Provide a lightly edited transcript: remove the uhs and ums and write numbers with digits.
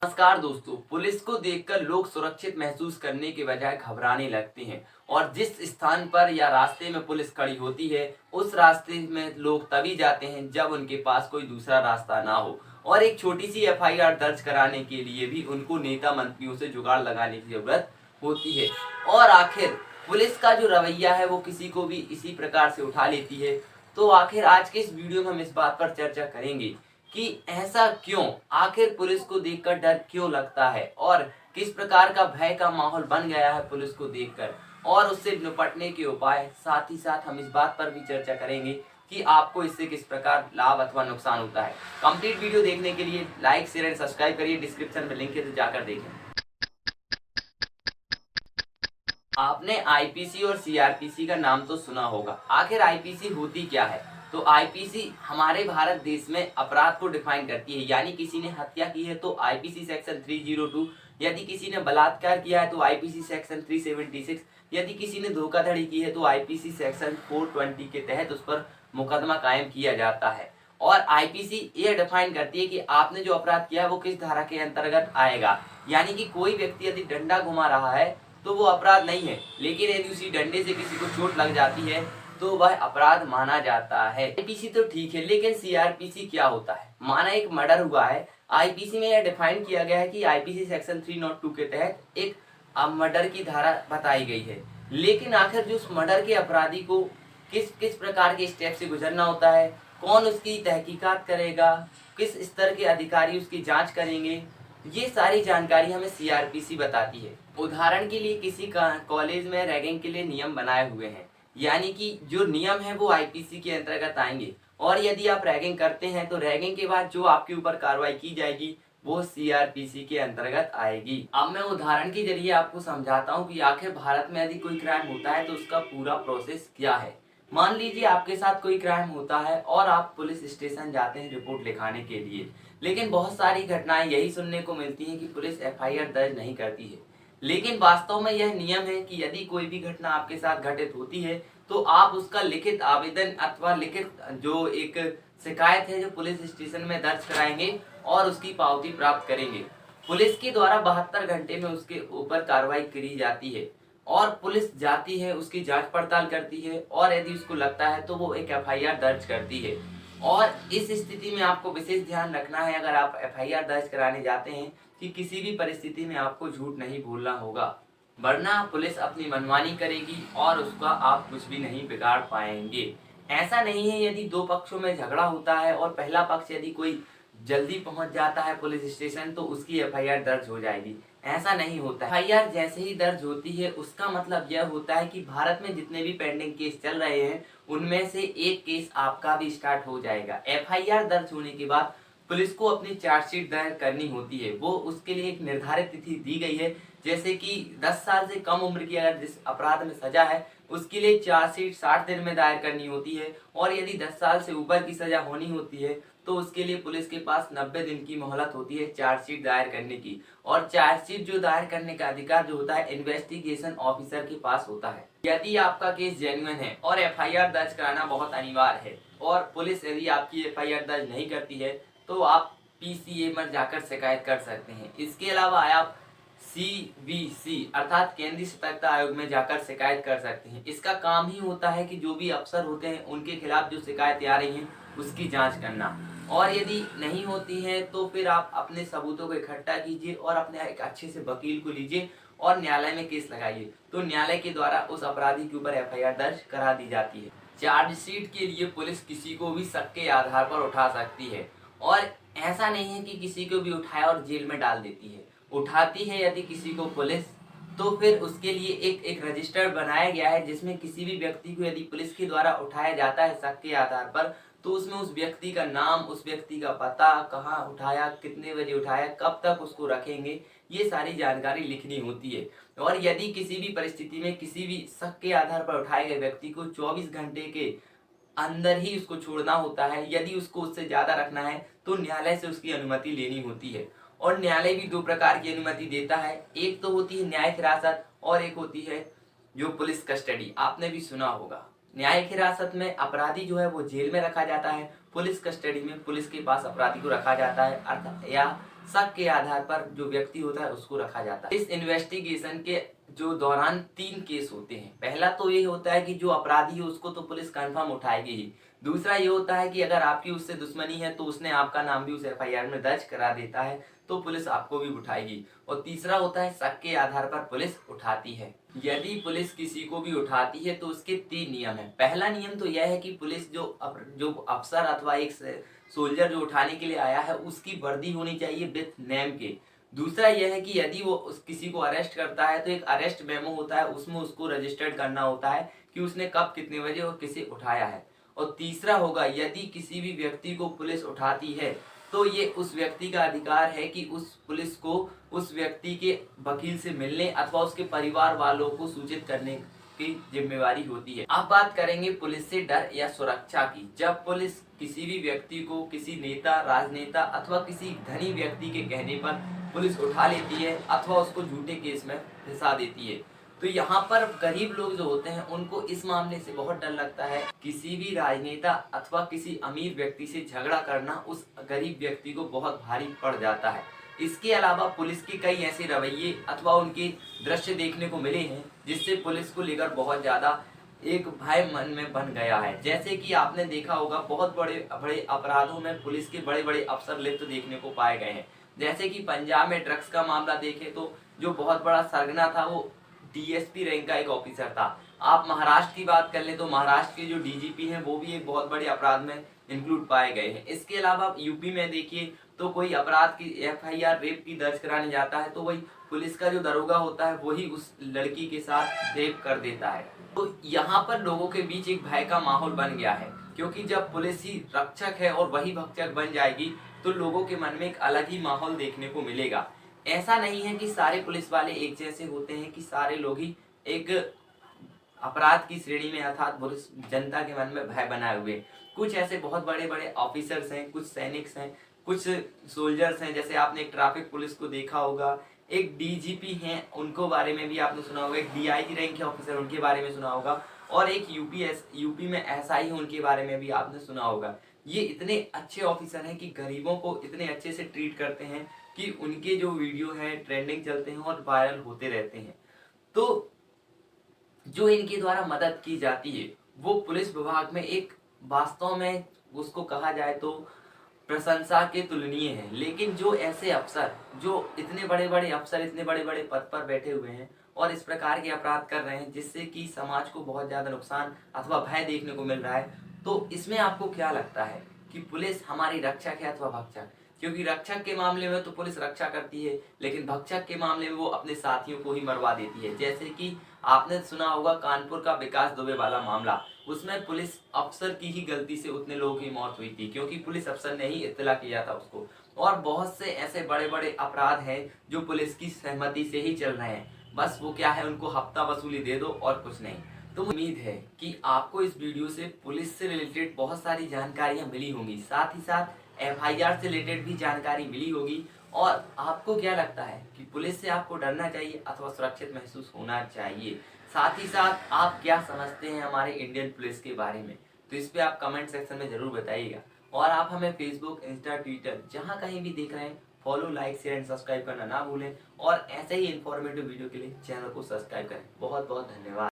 नमस्कार दोस्तों। पुलिस को देखकर लोग सुरक्षित महसूस करने के बजाय घबराने लगते हैं और जिस स्थान पर या रास्ते में पुलिस खड़ी होती है उस रास्ते में लोग तभी जाते हैं जब उनके पास कोई दूसरा रास्ता ना हो। और एक छोटी सी एफआईआर दर्ज कराने के लिए भी उनको नेता मंत्रियों से जुगाड़ लगाने की जरूरत होती है। और आखिर पुलिस का जो रवैया है वो किसी को भी इसी प्रकार से उठा लेती है। तो आखिर आज के इस वीडियो में हम इस बात पर चर्चा करेंगे कि ऐसा क्यों, आखिर पुलिस को देखकर डर क्यों लगता है और किस प्रकार का भय का माहौल बन गया है पुलिस को देखकर और उससे निपटने के उपाय। साथ ही साथ हम इस बात पर भी चर्चा करेंगे कि आपको इससे किस प्रकार लाभ अथवा नुकसान होता है। कंप्लीट वीडियो देखने के लिए लाइक शेयर एंड सब्सक्राइब करिए। डिस्क्रिप्शन में लिंक है तो जाकर देखें। आपने आईपीसी और सीआरपीसी का नाम तो सुना होगा। आखिर आईपीसी होती क्या है? तो आईपीसी हमारे भारत देश में अपराध को डिफाइन करती है। यानी किसी ने हत्या की है तो आईपीसी सेक्शन 302, यदि किसी ने बलात्कार किया है तो आईपीसी सेक्शन 376, यदि किसी ने धोखाधड़ी की है तो आईपीसी सेक्शन 420 के तहत उस पर मुकदमा कायम किया जाता है। और आईपीसी ये डिफाइन करती है कि आपने जो अपराध किया है वो किस धारा के अंतर्गत आएगा। यानी कि कोई व्यक्ति यदि डंडा घुमा रहा है तो वो अपराध नहीं है, लेकिन यदि उसी डंडे से किसी को चोट लग जाती है तो वह अपराध माना जाता है। आईपीसी तो ठीक है, लेकिन सीआरपीसी क्या होता है? माना एक मर्डर हुआ है, आईपीसी में यह डिफाइन किया गया है कि आईपीसी सेक्शन 302 के तहत एक मर्डर की धारा बताई गई है। लेकिन आखिर जो उस मर्डर के अपराधी को किस किस प्रकार के स्टेप से गुजरना होता है, कौन उसकी तहकीकात करेगा, किस स्तर के अधिकारी उसकी जांच करेंगे, ये सारी जानकारी हमें सीआरपीसी बताती है। उदाहरण के लिए किसी का कॉलेज में रैगिंग के लिए नियम बनाए हुए हैं, यानी कि जो नियम है वो आईपीसी के अंतर्गत आएंगे। और यदि आप रैगिंग करते हैं तो रैगिंग के बाद जो आपके ऊपर कार्रवाई की जाएगी वो सीआरपीसी के अंतर्गत आएगी। अब मैं उदाहरण के जरिए आपको समझाता हूँ कि आखिर भारत में यदि कोई क्राइम होता है तो उसका पूरा प्रोसेस क्या है। मान लीजिए आपके साथ कोई क्राइम होता है और आप पुलिस स्टेशन जाते हैं रिपोर्ट लिखाने के लिए, लेकिन बहुत सारी घटनाएं यही सुनने को मिलती हैं कि पुलिस एफआईआर दर्ज नहीं करती है। लेकिन वास्तव में यह नियम है कि यदि कोई भी घटना आपके साथ घटित होती है तो आप उसका लिखित आवेदन अथवा लिखित जो एक शिकायत है जो पुलिस स्टेशन में दर्ज कराएंगे और उसकी पावती प्राप्त करेंगे। पुलिस के द्वारा 72 घंटे में उसके ऊपर कार्रवाई करी जाती है और पुलिस जाती है, उसकी जांच पड़ताल करती है और यदि उसको लगता है तो वो एक एफआईआर दर्ज करती है। और इस स्थिति में आपको विशेष ध्यान रखना है अगर आप एफआईआर दर्ज कराने जाते हैं कि किसी भी परिस्थिति में आपको झूठ नहीं बोलना होगा, वरना पुलिस अपनी मनमानी करेगी और उसका आप कुछ भी नहीं बिगाड़ पाएंगे। ऐसा नहीं है यदि दो पक्षों में झगड़ा होता है और पहला पक्ष यदि कोई जल्दी पहुंच जाता है पुलिस स्टेशन तो उसकी एफआईआर दर्ज हो जाएगी। ऐसा नहीं होता है। एफआईआर जैसे ही दर्ज होती है उसका मतलब यह होता है कि भारत में जितने भी पेंडिंग केस चल रहे हैं उनमें से एक केस आपका भी स्टार्ट हो जाएगा। एफआईआर दर्ज होने के बाद पुलिस को अपनी चार्जशीट दायर करनी होती है। वो उसके लिए एक निर्धारित तिथि दी गई है, जैसे कि 10 साल से कम उम्र की अगर जिस अपराध में सजा है उसके लिए चार्जशीट 60 दिन में दायर करनी होती है। और यदि 10 साल से ऊपर की सजा होनी होती है तो उसके लिए पुलिस के पास 90 दिन की मोहलत होती है चार्जशीट दायर करने की। और चार्जशीट जो दायर करने का अधिकार जो होता है इन्वेस्टिगेशन ऑफिसर के पास होता है। यदि आपका केस जेन्युइन है और एफआईआर दर्ज कराना बहुत अनिवार्य है और पुलिस यदि आपकी एफआईआर दर्ज नहीं करती है तो आप पीसीए में जाकर शिकायत कर सकते हैं। इसके अलावा आप सीवीसी अर्थात केंद्रीय सतर्कता आयोग में जाकर शिकायत कर सकते हैं। इसका काम ही होता है कि जो भी अफसर होते हैं उनके खिलाफ जो शिकायतें आ रही हैं उसकी जांच करना। और यदि नहीं होती है तो फिर आप अपने सबूतों को इकट्ठा कीजिए और अपने एक अच्छे से वकील को लीजिए और न्यायालय में केस लगाइए, तो न्यायालय के द्वारा उस अपराधी के ऊपर एफआईआर दर्ज करा दी जाती है। चार्जशीट के लिए पुलिस किसी को भी शक के आधार पर उठा सकती है और ऐसा नहीं है कि किसी को भी उठाया और जेल में डाल देती है। उठाती है यदि किसी को पुलिस तो फिर उसके लिए एक रजिस्टर बनाया गया है जिसमें किसी भी व्यक्ति को यदि पुलिस के द्वारा उठाया जाता है शक के आधार पर तो उसमें उस व्यक्ति का नाम, उस व्यक्ति का पता, कहाँ उठाया, कितने बजे उठाया, कब तक उसको रखेंगे, ये सारी जानकारी लिखनी होती है। और यदि किसी भी परिस्थिति में किसी भी शक के आधार पर उठाए गए व्यक्ति को 24 घंटे के अंदर ही उसको छोड़ना होता है। यदि उसको उससे ज्यादा रखना है तो न्यायालय से उसकी अनुमति लेनी होती है। और न्यायालय भी दो प्रकार की अनुमति देता है, एक तो होती है न्यायिक हिरासत और एक होती है जो पुलिस कस्टडी। आपने भी सुना होगा। न्यायिक हिरासत में अपराधी जो है वो जेल में रखा जाता है, पुलिस कस्टडी में पुलिस के पास अपराधी को रखा जाता है अर्थात या शक के आधार पर जो व्यक्ति होता है उसको रखा जाता है। इस इन्वेस्टिगेशन के जो दौरान 3 केस होते हैं। पहला तो ये होता है कि जो अपराधी है उसको तो पुलिस कंफर्म उठाएगी ही। दूसरा ये होता है कि अगर आपकी उससे दुश्मनी है तो उसने आपका नाम भी उस एफआईआर में दर्ज करा देता है तो पुलिस आपको भी उठाएगी। और तीसरा होता है शक के आधार पर पुलिस उठाती है। यदि पुलिस किसी को भी उठाती है तो उसके 3 नियम है। पहला नियम तो यह है कि पुलिस जो अफसर अथवा एक सोल्जर जो उठाने के लिए आया है उसकी वर्दी होनी चाहिए विथ नेम के। दूसरा यह है कि यदि वो किसी को अरेस्ट करता है तो एक अरेस्ट मेमो होता है, उसमें उसको रजिस्टर्ड करना होता है कि उसने कब कितने बजे और किसे उठाया है। और तीसरा होगा, यदि किसी भी व्यक्ति को पुलिस उठाती है तो ये उस व्यक्ति का अधिकार है कि उस पुलिस को उस व्यक्ति के वकील से मिलने अथवा उसके परिवार वालों को सूचित करने की जिम्मेवारी होती है। अब बात करेंगे पुलिस से डर या सुरक्षा की। जब पुलिस किसी भी व्यक्ति को किसी नेता, राजनेता अथवा किसी धनी व्यक्ति के कहने पर पुलिस उठा लेती है अथवा उसको झूठे केस में फंसा देती है तो यहाँ पर गरीब लोग जो होते हैं उनको इस मामले से बहुत डर लगता है। किसी भी राजनेता अथवा किसी अमीर व्यक्ति से झगड़ा करना उस गरीब व्यक्ति को बहुत भारी पड़ जाता है। इसके अलावा पुलिस के कई ऐसे रवैये अथवा उनके दृश्य देखने को मिले हैं जिससे पुलिस को लेकर बहुत ज्यादा एक भय मन में बन गया है। जैसे कि आपने देखा होगा बहुत बड़े बड़े अपराधों में पुलिस के बड़े बड़े अफसर लिप्त देखने को पाए गए हैं। जैसे कि पंजाब में ड्रग्स का मामला देखें तो जो बहुत बड़ा सरगना था वो डीएसपी रैंक का एक ऑफिसर था। आप महाराष्ट्र की बात कर ले तो महाराष्ट्र के जो डीजीपी हैं वो भी एक बहुत बड़े अपराध में इंक्लूड पाए गए हैं। इसके अलावा यूपी में देखिए तो कोई अपराध की एफआईआर रेप की दर्ज कराने जाता है तो वही पुलिस का जो दरोगा होता है वही उस लड़की के साथ रेप कर देता है। तो यहाँ पर लोगों के बीच एक भय का माहौल बन गया है, क्योंकि जब पुलिस ही रक्षक है और वही भक्षक बन जाएगी तो लोगों के मन में एक अलग ही माहौल देखने को मिलेगा। ऐसा नहीं है कि सारे पुलिस वाले एक जैसे होते हैं, कि सारे लोग ही एक अपराध की श्रेणी में अर्थात पुलिस जनता के मन में भय बनाए हुए। कुछ ऐसे बहुत बड़े बड़े ऑफिसर्स हैं, कुछ सैनिक्स हैं, कुछ सोल्जर्स हैं। जैसे आपने एक ट्रैफिक पुलिस को देखा होगा, एक डीजीपी हैं उनको बारे में भी आपने सुना होगा, एक डीआईजी रैंक के ऑफिसर उनके बारे में सुना होगा, और एक यूपी में एसआई है उनके बारे में भी आपने सुना होगा। ये इतने अच्छे ऑफिसर हैं कि गरीबों को इतने अच्छे से ट्रीट करते हैं कि उनके जो वीडियो है ट्रेंडिंग चलते हैं और वायरल होते रहते हैं। तो जो इनके द्वारा मदद की जाती है वो पुलिस विभाग में एक वास्तव में उसको कहा जाए तो प्रशंसा के तुलनीय है। लेकिन जो ऐसे अफसर, जो इतने बड़े बड़े अफसर इतने बड़े बड़े पद पर बैठे हुए हैं और इस प्रकार के अपराध कर रहे हैं जिससे कि समाज को बहुत ज्यादा नुकसान अथवा भय देखने को मिल रहा है, तो इसमें आपको क्या लगता है कि पुलिस हमारी रक्षक है अथवा भक्षक? क्योंकि रक्षक के मामले में तो पुलिस रक्षा करती है, लेकिन भक्षक के मामले में वो अपने साथियों को ही मरवा देती है। जैसे कि आपने सुना होगा कानपुर का विकास दुबे वाला मामला, उसमें पुलिस अफसर की ही गलती से उतने लोगों की मौत हुई थी क्योंकि पुलिस अफसर ने ही इत्तला किया था उसको। और बहुत से ऐसे बड़े बड़े अपराध हैं जो पुलिस की सहमति से ही चल रहे हैं, बस वो क्या है, उनको हफ्ता वसूली दे दो और कुछ नहीं। तो उम्मीद है कि आपको इस वीडियो से पुलिस से रिलेटेड बहुत सारी जानकारियां मिली होंगी, साथ ही साथ एफआईआर से रिलेटेड भी जानकारी मिली होगी। और आपको क्या लगता है कि पुलिस से आपको डरना चाहिए अथवा सुरक्षित महसूस होना चाहिए? साथ ही साथ आप क्या समझते हैं हमारे इंडियन पुलिस के बारे में, तो इस पे आप कमेंट सेक्शन में जरूर बताइएगा। और आप हमें फेसबुक, इंस्टा, ट्विटर जहां कहीं भी देख रहे हैं, follow, like, share and subscribe करना ना भूलें। और ऐसे ही इंफॉर्मेटिव वीडियो के लिए चैनल को सब्सक्राइब करें। बहुत बहुत धन्यवाद।